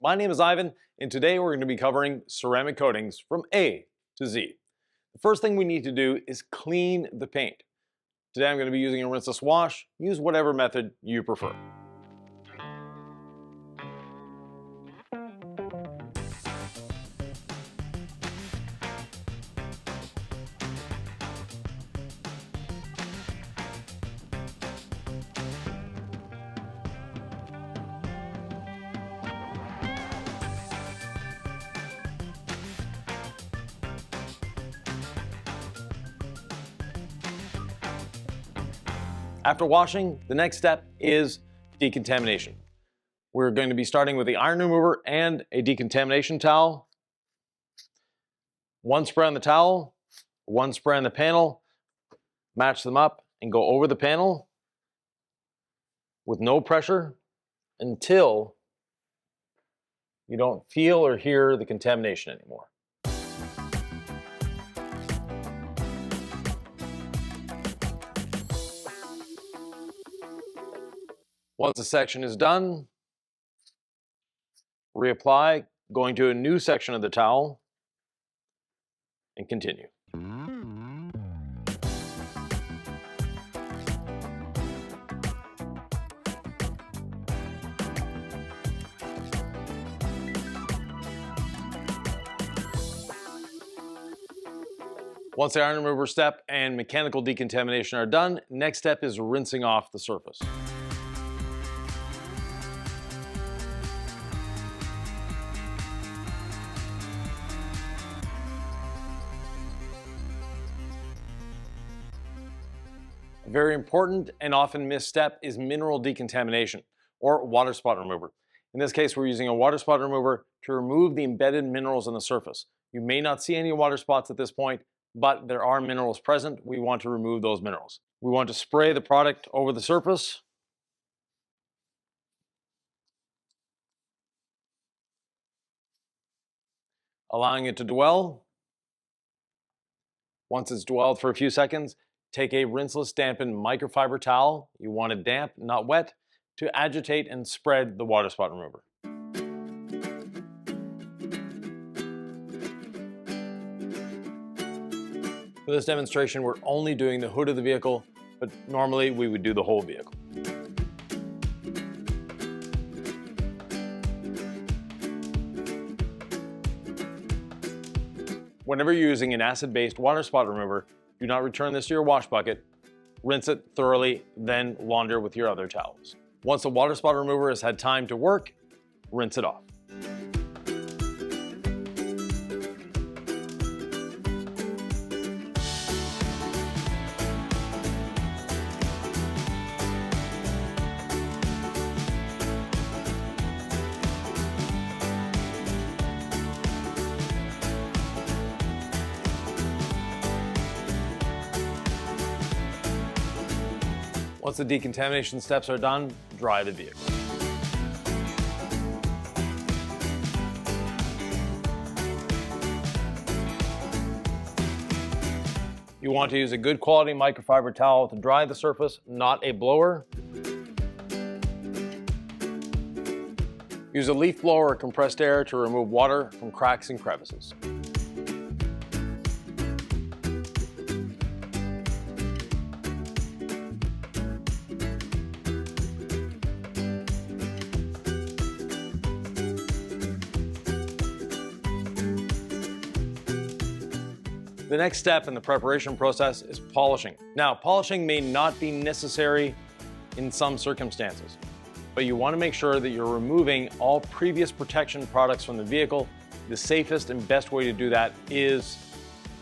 My name is Ivan, and today we're going to be covering ceramic coatings from A to Z. The first thing we need to do is clean the paint. Today I'm going to be using a rinseless wash. Use whatever method you prefer. After washing, the next step is decontamination. We're going to be starting with the iron remover and a decontamination towel. One spray on the towel, one spray on the panel, match them up and go over the panel with no pressure until you don't feel or hear the contamination anymore. Once the section is done, reapply, going to a new section of the towel, and continue. Once the iron remover step and mechanical decontamination are done, next step is rinsing off the surface. A very important and often missed step is mineral decontamination, or water spot remover. In this case, we're using a water spot remover to remove the embedded minerals on the surface. You may not see any water spots at this point, but there are minerals present. We want to remove those minerals. We want to spray the product over the surface. Allowing it to dwell. Once it's dwelled for a few seconds, take a rinseless dampened microfiber towel, you want it damp, not wet, to agitate and spread the water spot remover. For this demonstration, we're only doing the hood of the vehicle, but normally we would do the whole vehicle. Whenever you're using an acid-based water spot remover, do not return this to your wash bucket. Rinse it thoroughly, then launder with your other towels. Once the water spot remover has had time to work, rinse it off. Once the decontamination steps are done, dry the vehicle. You want to use a good quality microfiber towel to dry the surface, not a blower. Use a leaf blower or compressed air to remove water from cracks and crevices. The next step in the preparation process is polishing. Now, polishing may not be necessary in some circumstances, but you want to make sure that you're removing all previous protection products from the vehicle. The safest and best way to do that is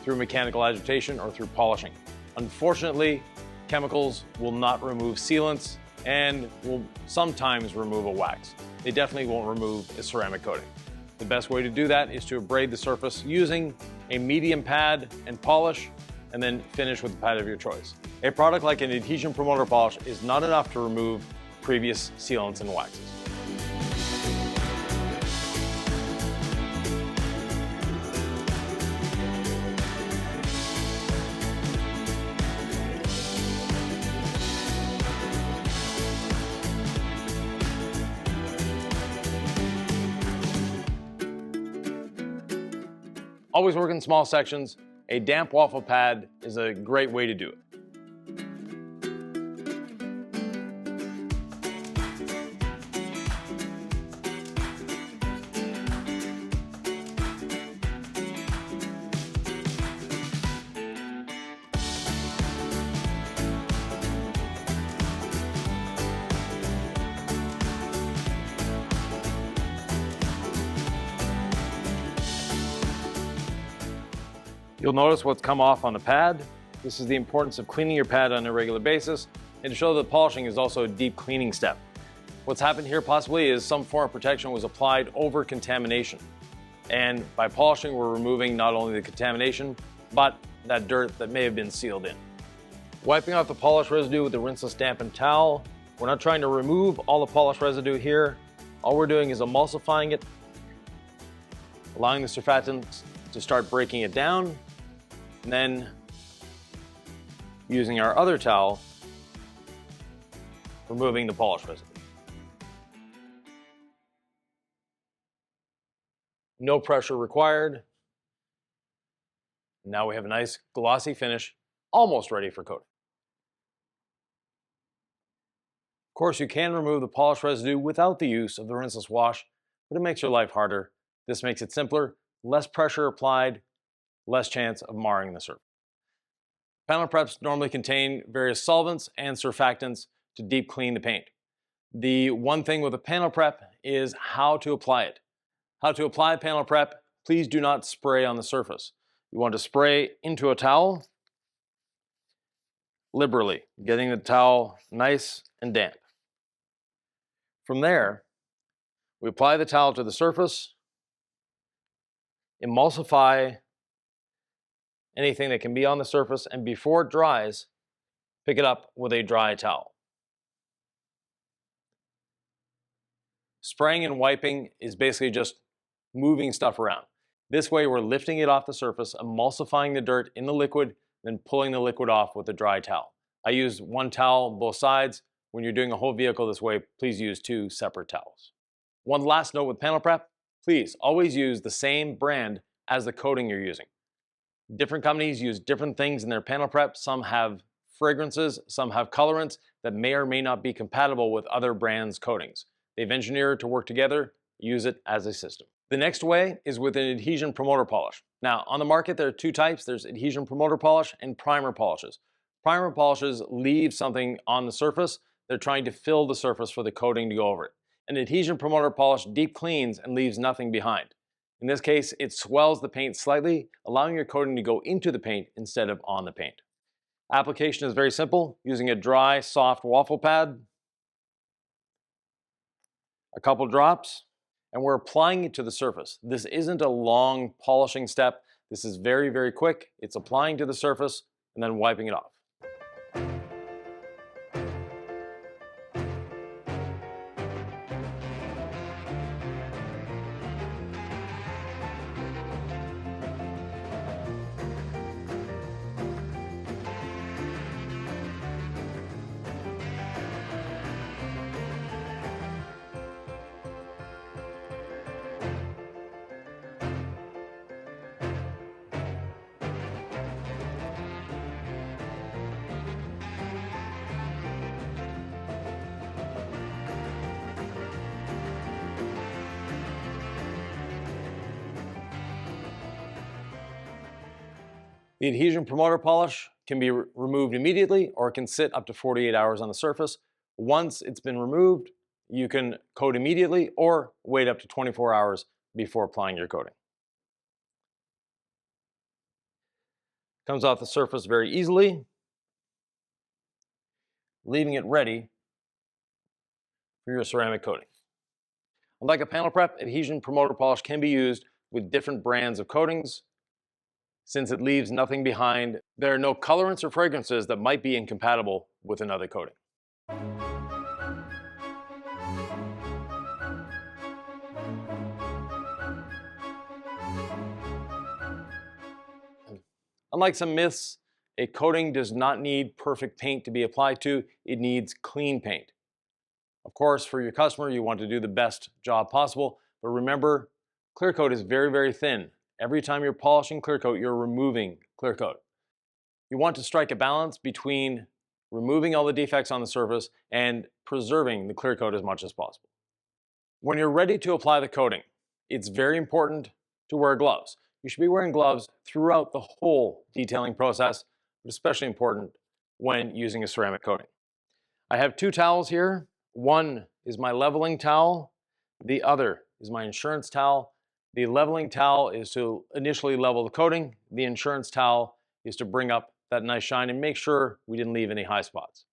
through mechanical agitation or through polishing. Unfortunately, chemicals will not remove sealants and will sometimes remove a wax. They definitely won't remove a ceramic coating. The best way to do that is to abrade the surface using a medium pad and polish, and then finish with the pad of your choice. A product like an adhesion promoter polish is not enough to remove previous sealants and waxes. Always work in small sections. A damp waffle pad is a great way to do it. You'll notice what's come off on the pad. This is the importance of cleaning your pad on a regular basis, and to show that polishing is also a deep cleaning step. What's happened here possibly is some form of protection was applied over contamination. And by polishing, we're removing not only the contamination, but that dirt that may have been sealed in. Wiping off the polish residue with a rinseless dampened towel. We're not trying to remove all the polish residue here. All we're doing is emulsifying it, allowing the surfactants to start breaking it down, and then using our other towel, removing the polish residue. No pressure required. Now we have a nice glossy finish, almost ready for coating. Of course, you can remove the polish residue without the use of the rinseless wash, but it makes your life harder. This makes it simpler, less pressure applied, less chance of marring the surface. Panel preps normally contain various solvents and surfactants to deep clean the paint. The one thing with a panel prep is how to apply it. How to apply a panel prep, please do not spray on the surface. You want to spray into a towel liberally, getting the towel nice and damp. From there, we apply the towel to the surface, emulsify anything that can be on the surface, and before it dries, pick it up with a dry towel. Spraying and wiping is basically just moving stuff around. This way we're lifting it off the surface, emulsifying the dirt in the liquid, then pulling the liquid off with a dry towel. I use one towel both sides. When you're doing a whole vehicle this way, please use 2 separate towels. One last note with panel prep, please always use the same brand as the coating you're using. Different companies use different things in their panel prep. Some have fragrances, some have colorants that may or may not be compatible with other brands' coatings. They've engineered to work together, use it as a system. The next way is with an adhesion promoter polish. Now, on the market, there are 2 types. There's adhesion promoter polish and primer polishes. Primer polishes leave something on the surface. They're trying to fill the surface for the coating to go over it. An adhesion promoter polish deep cleans and leaves nothing behind. In this case, it swells the paint slightly, allowing your coating to go into the paint instead of on the paint. Application is very simple, using a dry, soft waffle pad, a couple drops, and we're applying it to the surface. This isn't a long polishing step. This is very, very quick. It's applying to the surface and then wiping it off. The adhesion promoter polish can be removed immediately, or it can sit up to 48 hours on the surface. Once it's been removed, you can coat immediately or wait up to 24 hours before applying your coating. Comes off the surface very easily, leaving it ready for your ceramic coating. Unlike a panel prep, adhesion promoter polish can be used with different brands of coatings. Since it leaves nothing behind, there are no colorants or fragrances that might be incompatible with another coating. Unlike some myths, a coating does not need perfect paint to be applied to, it needs clean paint. Of course, for your customer, you want to do the best job possible, but remember, clear coat is very, very thin. Every time you're polishing clear coat, you're removing clear coat. You want to strike a balance between removing all the defects on the surface and preserving the clear coat as much as possible. When you're ready to apply the coating, it's very important to wear gloves. You should be wearing gloves throughout the whole detailing process, but especially important when using a ceramic coating. I have two towels here. One is my leveling towel. The other is my insurance towel. The leveling towel is to initially level the coating. The insurance towel is to bring up that nice shine and make sure we didn't leave any high spots.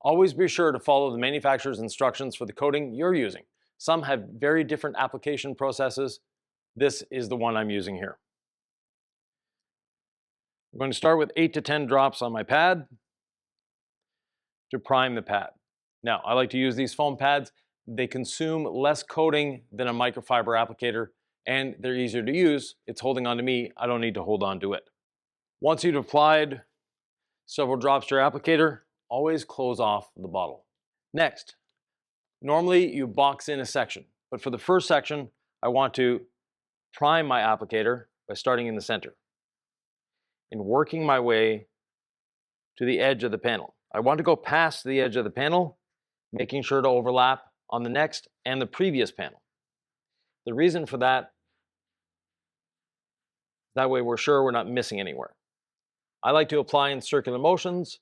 Always be sure to follow the manufacturer's instructions for the coating you're using. Some have very different application processes. This is the one I'm using here. I'm going to start with 8 to 10 drops on my pad to prime the pad. Now, I like to use these foam pads. They consume less coating than a microfiber applicator, and they're easier to use. It's holding on to me. I don't need to hold on to it. Once you've applied several drops to your applicator, always close off the bottle. Next, normally you box in a section, but for the first section, I want to prime my applicator by starting in the center and working my way to the edge of the panel. I want to go past the edge of the panel, making sure to overlap on the next and the previous panel. The reason for that way we're sure we're not missing anywhere. I like to apply in circular motions.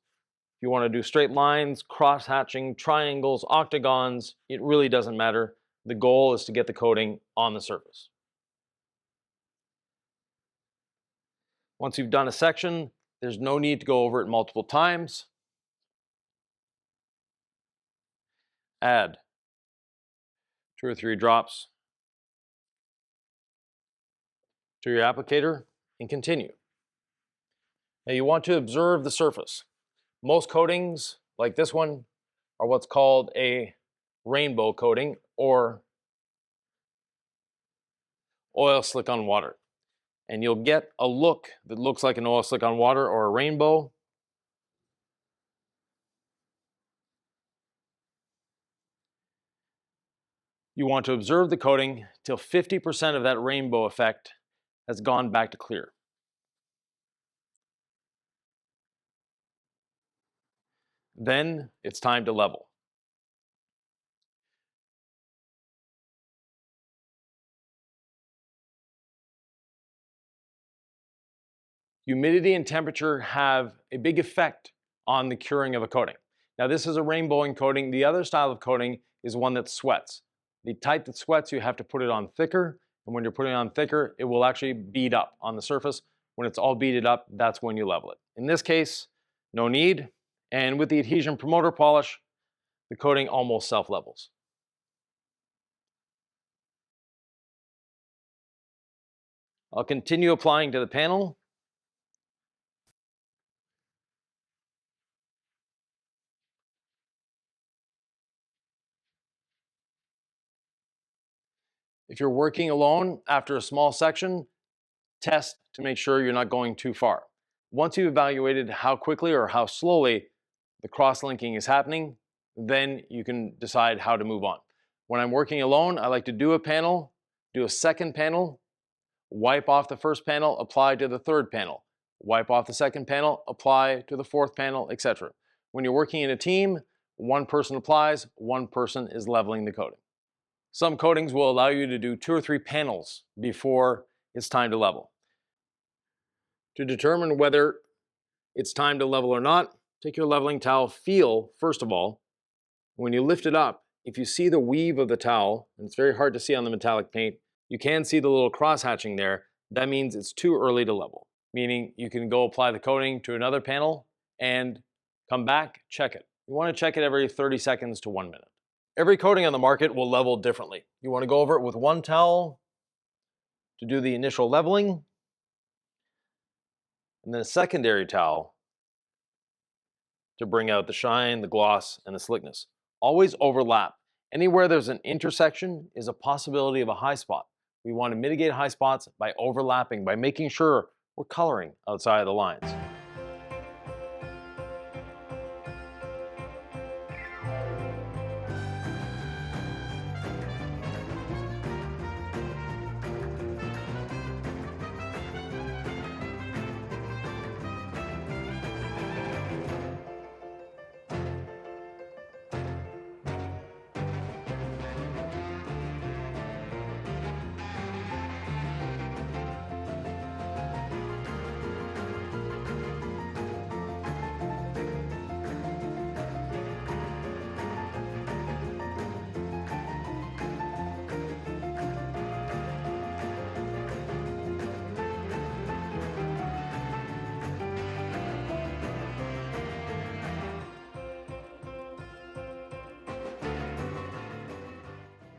If you want to do straight lines, cross-hatching, triangles, octagons, it really doesn't matter. The goal is to get the coating on the surface. Once you've done a section, there's no need to go over it multiple times. Add 2 or 3 drops to your applicator and continue. Now you want to observe the surface. Most coatings, like this one, are what's called a rainbow coating or oil slick on water. And you'll get a look that looks like an oil slick on water or a rainbow. You want to observe the coating till 50% of that rainbow effect has gone back to clear. Then it's time to level. Humidity and temperature have a big effect on the curing of a coating. Now this is a rainbowing coating. The other style of coating is one that sweats. The type that sweats, you have to put it on thicker, and when you're putting it on thicker, it will actually bead up on the surface. When it's all beaded up, that's when you level it. In this case, no need, and with the adhesion promoter polish, the coating almost self-levels. I'll continue applying to the panel. If you're working alone after a small section, test to make sure you're not going too far. Once you've evaluated how quickly or how slowly the cross-linking is happening, then you can decide how to move on. When I'm working alone, I like to do a panel, do a second panel, wipe off the first panel, apply to the third panel, wipe off the second panel, apply to the fourth panel, etc. When you're working in a team, one person applies, one person is leveling the coating. Some coatings will allow you to do 2 or 3 panels before it's time to level. To determine whether it's time to level or not, take your leveling towel, feel, first of all, when you lift it up, if you see the weave of the towel, and it's very hard to see on the metallic paint, you can see the little cross-hatching there. That means it's too early to level, meaning you can go apply the coating to another panel and come back, check it. You want to check it every 30 seconds to 1 minute. Every coating on the market will level differently. You want to go over it with one towel to do the initial leveling, and then a secondary towel to bring out the shine, the gloss, and the slickness. Always overlap. Anywhere there's an intersection is a possibility of a high spot. We want to mitigate high spots by overlapping, by making sure we're coloring outside of the lines.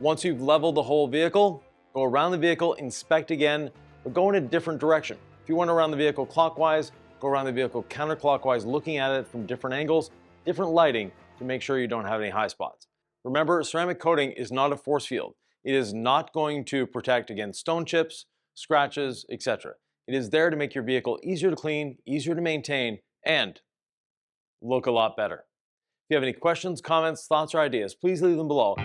Once you've leveled the whole vehicle, go around the vehicle, inspect again, but go in a different direction. If you want to around the vehicle clockwise, go around the vehicle counterclockwise, looking at it from different angles, different lighting to make sure you don't have any high spots. Remember, ceramic coating is not a force field. It is not going to protect against stone chips, scratches, etc. It is there to make your vehicle easier to clean, easier to maintain, and look a lot better. If you have any questions, comments, thoughts, or ideas, please leave them below.